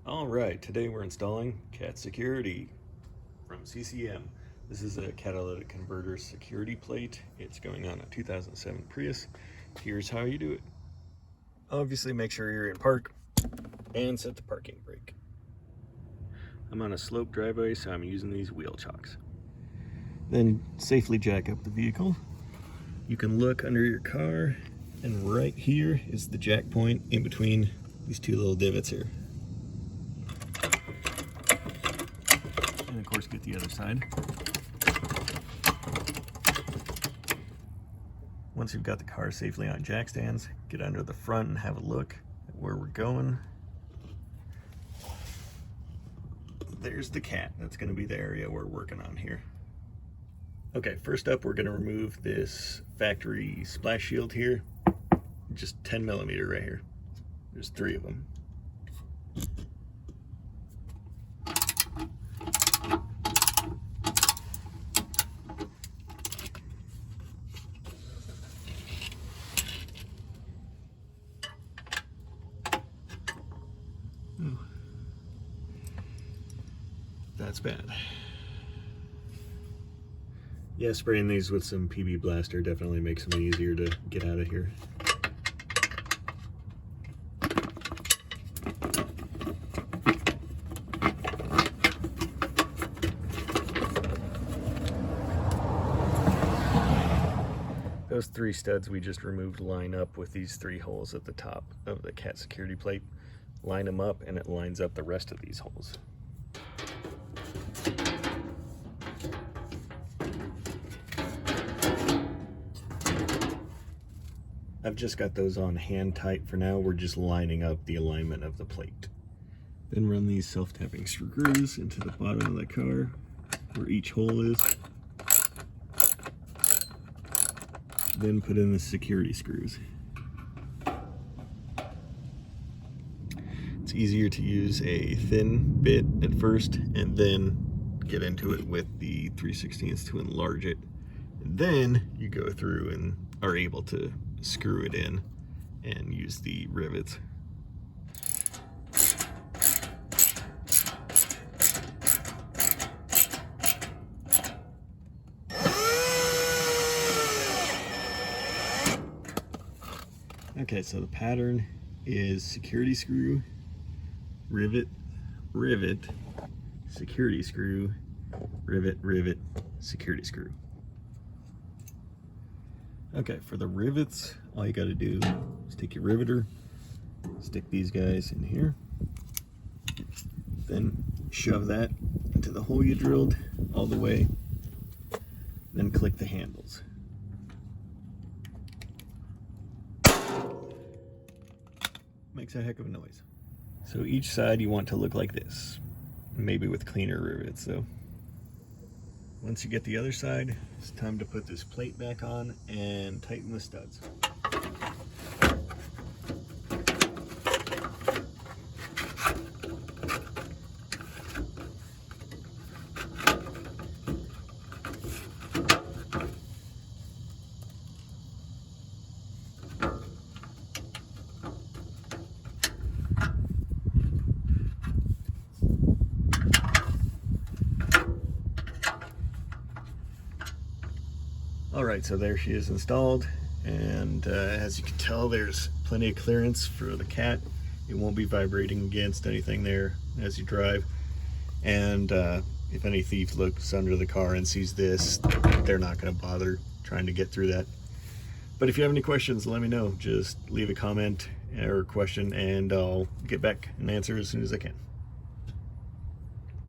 All right, today we're installing Cat Security from CCM. This is a catalytic converter security plate. It's going on a 2007 Prius. Here's how you do it. Obviously make sure you're in park and set the parking brake. I'm on a slope driveway, so I'm using these wheel chocks. Then safely jack up the vehicle. You can look under your car, and right here is the jack point in between these two little divots here. And of course get the other side. Once you've got the car safely on jack stands, get under the front and have a look at where we're going. There's the cat. That's going to be the area we're working on here. Okay, first up we're going to remove this factory splash shield here. Just 10mm right here. There's 3 of them. Ooh. That's bad. Yeah, spraying these with some PB Blaster definitely makes them easier to get out of here. Those 3 studs we just removed line up with these 3 holes at the top of the Cat Security plate. Line them up and it lines up the rest of these holes. I've just got those on hand tight for now. We're just lining up the alignment of the plate. Then run these self-tapping screws into the bottom of the car where each hole is. Then put in the security screws. It's easier to use a thin bit at first and then get into it with the 3/16 to enlarge it. And then you go through and are able to screw it in and use the rivets. Okay, so the pattern is security screw, rivet, rivet, security screw, rivet, rivet, security screw. Okay, for the rivets, all you gotta do is take your riveter, stick these guys in here, then shove that into the hole you drilled all the way, then click the handles. Makes a heck of a noise. So each side you want to look like this, maybe with cleaner rivets. So once you get the other side, it's time to put this plate back on and tighten the studs. Alright, so there she is installed, and as you can tell, there's plenty of clearance for the cat. It won't be vibrating against anything there as you drive, and if any thief looks under the car and sees this, they're not going to bother trying to get through that. But if you have any questions, let me know. Just leave a comment or question and I'll get back and answer as soon as I can.